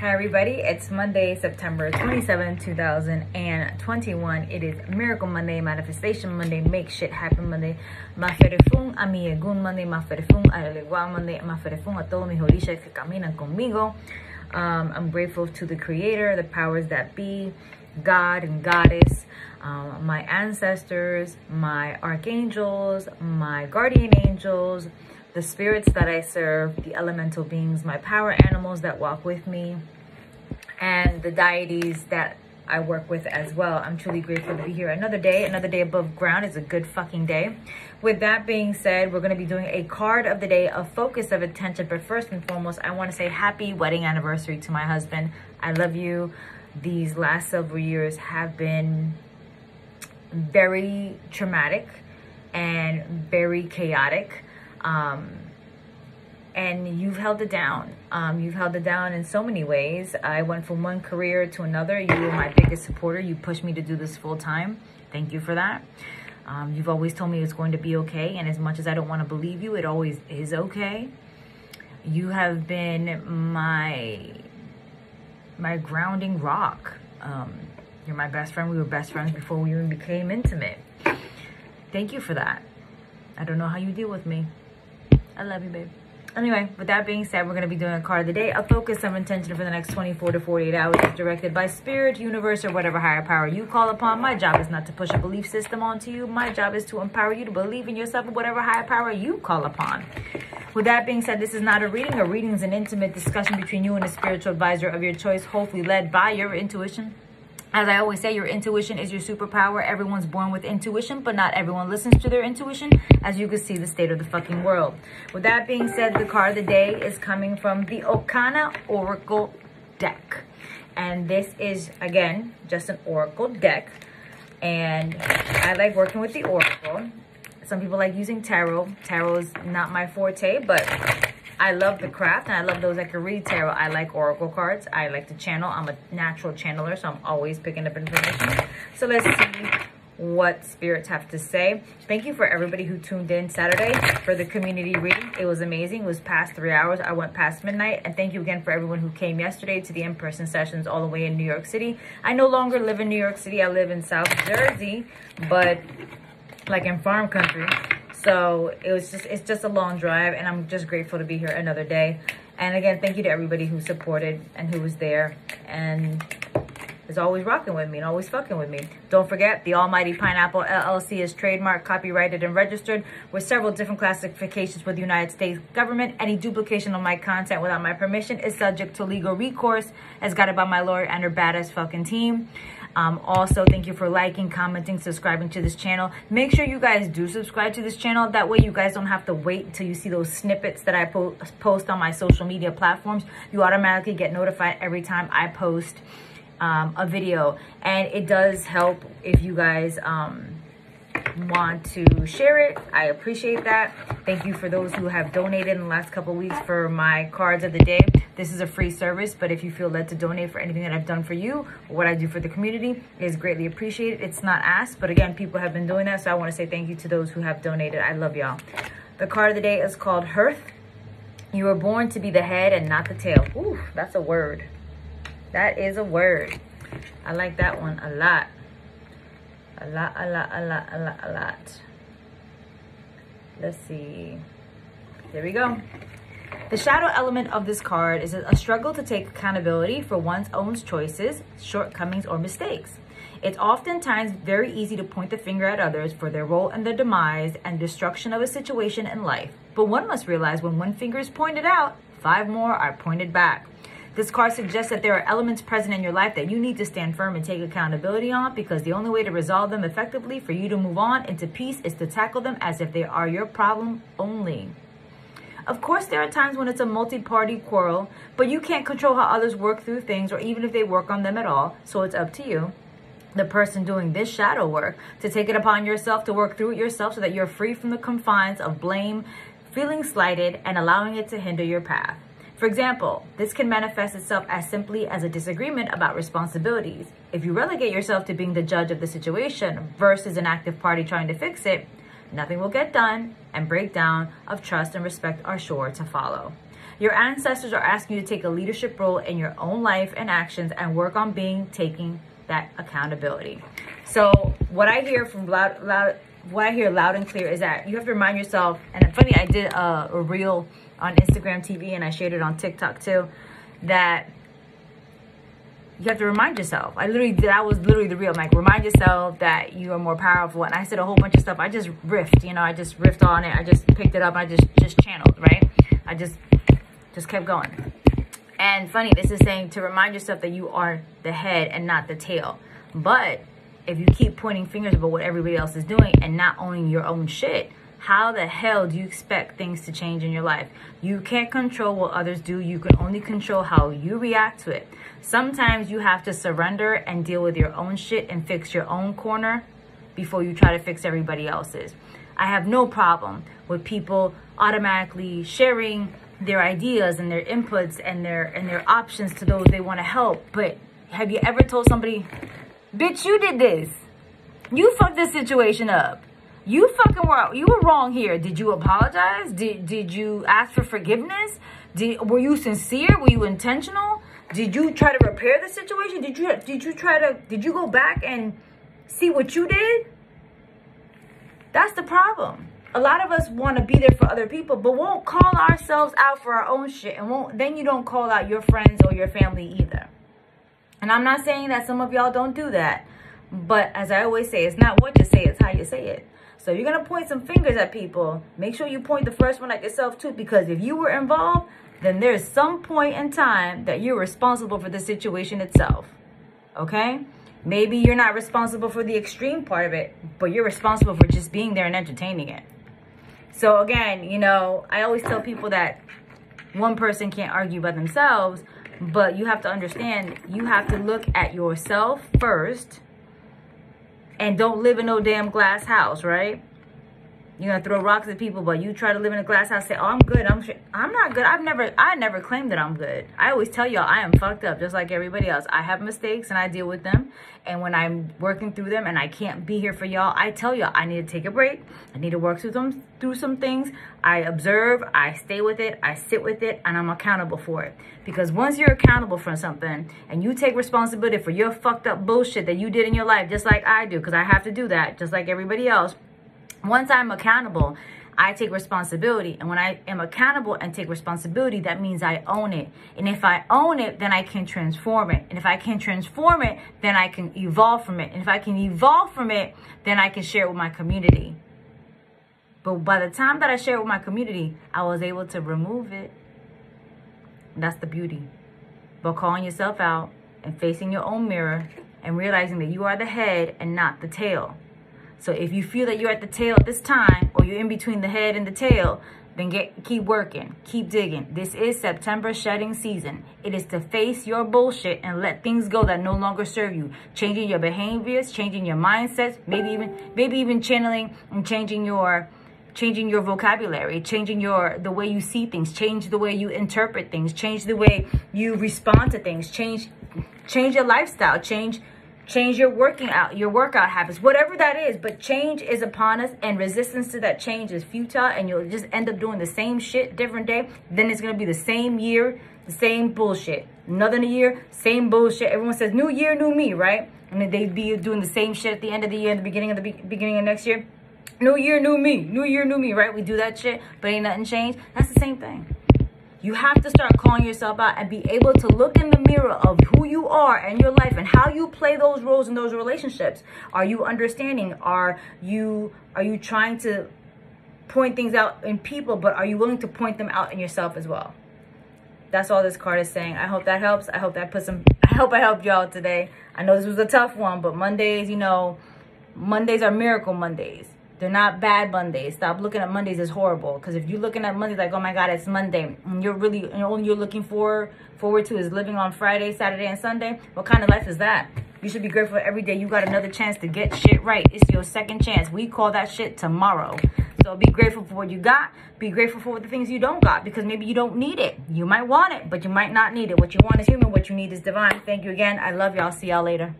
Hi everybody, it's Monday, September 27, 2021. It is Miracle Monday, Manifestation Monday, Make Shit Happen Monday, Maferefung a mi Egun Monday, Maferefung a Elegua Monday, Maferefung a todos mis orishas que caminan conmigo. I'm grateful to the Creator, the powers that be, God and Goddess, my ancestors, my archangels, my guardian angels, the spirits that I serve, the elemental beings, my power animals that walk with me, and the deities that I work with as well. I'm truly grateful to be here another day above ground is a good fucking day. With that being said, we're going to be doing a card of the day, a focus of attention. But first and foremost, I want to say happy wedding anniversary to my husband. I love you. These last several years have been very traumatic and very chaotic. And you've held it down. You've held it down in so many ways. I went from one career to another. You were my biggest supporter. You pushed me to do this full time. Thank you for that. You've always told me it's going to be okay. And as much as I don't want to believe you, it always is okay. You have been my grounding rock. You're my best friend. We were best friends before we even became intimate. Thank you for that. I don't know how you deal with me. I love you, babe. Anyway, with that being said, we're going to be doing a card of the day. A focus of intention for the next 24 to 48 hours is directed by spirit, universe, or whatever higher power you call upon. My job is not to push a belief system onto you. My job is to empower you to believe in yourself and whatever higher power you call upon. With that being said, this is not a reading. A reading is an intimate discussion between you and a spiritual advisor of your choice, hopefully led by your intuition. As I always say, your intuition is your superpower. Everyone's born with intuition, but not everyone listens to their intuition. As you can see, the state of the fucking world. With that being said, the card of the day is coming from the Okana Oracle deck. And this is, again, just an Oracle deck. And I like working with the Oracle. Some people like using tarot. Tarot is not my forte, but I love the craft, and I love those that can read tarot. I like oracle cards. I like to channel. I'm a natural channeler, so I'm always picking up information. So let's see what spirits have to say. Thank you for everybody who tuned in Saturday for the community reading. It was amazing. It was past 3 hours. I went past midnight. And thank you again for everyone who came yesterday to the in-person sessions all the way in New York City. I no longer live in New York City. I live in South Jersey, but like in farm country. So it's just a long drive, and I'm just grateful to be here another day. And again, thank you to everybody who supported and who was there and is always rocking with me and always fucking with me. Don't forget, the Almighty Pineapple LLC is trademarked, copyrighted, and registered with several different classifications with the United States government. Any duplication of my content without my permission is subject to legal recourse, as guided by my lawyer and her badass fucking team. Also, thank you for liking, commenting, subscribing to this channel. Make sure you guys do subscribe to this channel. That way you guys don't have to wait until you see those snippets that I post on my social media platforms. You automatically get notified every time I post a video. And it does help if you guys want to share it. I appreciate that. Thank you for those who have donated in the last couple of weeks for my cards of the day. This is a free service, but if you feel led to donate for anything that I've done for you or what I do for the community, it is greatly appreciated. It's not asked, but again, people have been doing that, so I want to say thank you to those who have donated. I love y'all. The card of the day is called Hearth. You were born to be the head and not the tail. Ooh, that's a word. That is a word. I like that one a lot. A lot. Let's see. There we go. The shadow element of this card is a struggle to take accountability for one's own choices, shortcomings, or mistakes. It's oftentimes very easy to point the finger at others for their role in the demise and destruction of a situation in life. But one must realize when one finger is pointed out, 5 more are pointed back. This card suggests that there are elements present in your life that you need to stand firm and take accountability on, because the only way to resolve them effectively for you to move on into peace is to tackle them as if they are your problem only. Of course, there are times when it's a multi-party quarrel, but you can't control how others work through things or even if they work on them at all, so it's up to you, the person doing this shadow work, to take it upon yourself to work through it yourself so that you're free from the confines of blame, feeling slighted, and allowing it to hinder your path. For example, this can manifest itself as simply as a disagreement about responsibilities. If you relegate yourself to being the judge of the situation versus an active party trying to fix it, nothing will get done, and breakdown of trust and respect are sure to follow. Your ancestors are asking you to take a leadership role in your own life and actions and work on taking that accountability. So what I hear from loud and clear is that you have to remind yourself, and it's funny, I did a reel on Instagram TV and I shared it on TikTok too, that you have to remind yourself. That was literally the reel. I'm like, remind yourself that you are more powerful. And I said a whole bunch of stuff. I just riffed, I just riffed on it. I just picked it up and I just channeled, right? I just kept going. And funny, this is saying to remind yourself that you are the head and not the tail. But if you keep pointing fingers about what everybody else is doing and not owning your own shit, how the hell do you expect things to change in your life? You can't control what others do. You can only control how you react to it. Sometimes you have to surrender and deal with your own shit and fix your own corner before you try to fix everybody else's. I have no problem with people automatically sharing their ideas and their inputs and their options to those they want to help. But have you ever told somebody, bitch, you did this. You fucked this situation up. You were wrong here. Did you apologize? Did you ask for forgiveness? Were you sincere? Were you intentional? Did you try to repair the situation? Did you go back and see what you did? That's the problem. A lot of us want to be there for other people, but won't call ourselves out for our own shit, and then you don't call out your friends or your family either. And I'm not saying that some of y'all don't do that, but as I always say, it's not what you say, it's how you say it. So you're going to point some fingers at people. Make sure you point the first one at yourself too, because if you were involved, then there's some point in time that you're responsible for the situation itself. Okay? Maybe you're not responsible for the extreme part of it, but you're responsible for just being there and entertaining it. So again, I always tell people that one person can't argue by themselves, but you have to understand, you have to look at yourself first. And don't live in no damn glass house, right? You're going to throw rocks at people, but you try to live in a glass house, say, oh, I'm good. I'm not good. I never claimed that I'm good. I always tell y'all I am fucked up just like everybody else. I have mistakes and I deal with them. And when I'm working through them and I can't be here for y'all, I tell y'all I need to take a break. I need to work through some things. I observe, I stay with it, I sit with it, and I'm accountable for it. Because once you're accountable for something and you take responsibility for your fucked up bullshit that you did in your life, just like I do, because I have to do that, just like everybody else. Once I'm accountable, I take responsibility. And when I am accountable and take responsibility, that means I own it. And if I own it, then I can transform it. And if I can transform it, then I can evolve from it. And if I can evolve from it, then I can share it with my community. But by the time that I share it with my community, I was able to remove it. That's the beauty. But calling yourself out and facing your own mirror and realizing that you are the head and not the tail. So if you feel that you're at the tail at this time, or you're in between the head and the tail, then keep working, keep digging. This is September shedding season. It is to face your bullshit and let things go that no longer serve you. Changing your behaviors, changing your mindsets, maybe even channeling and changing your vocabulary, changing the way you see things, change the way you interpret things, change the way you respond to things, change your lifestyle, change your workout habits, whatever that is. But change is upon us, and resistance to that change is futile, and you'll just end up doing the same shit different day. Then it's going to be the same year, the same bullshit. Another year, same bullshit. Everyone says new year, new me, right? And then they be doing the same shit at the end of the year and the beginning of next year. New year, new me. New year, new me, right? We do that shit, but ain't nothing changed. That's the same thing. You have to start calling yourself out and be able to look in the mirror of who you are and your life and how you play those roles in those relationships. Are you understanding? Are you trying to point things out in people, but are you willing to point them out in yourself as well? That's all this card is saying. I hope that helps. I hope I helped y'all today. I know this was a tough one, but Mondays, Mondays are miracle Mondays. They're not bad Mondays. Stop looking at Mondays as horrible. Because if you're looking at Mondays like, oh my God, it's Monday, and all you're looking forward to is living on Friday, Saturday, and Sunday, what kind of life is that? You should be grateful every day you got another chance to get shit right. It's your second chance. We call that shit tomorrow. So be grateful for what you got. Be grateful for the things you don't got, because maybe you don't need it. You might want it, but you might not need it. What you want is human. What you need is divine. Thank you again. I love y'all. See y'all later.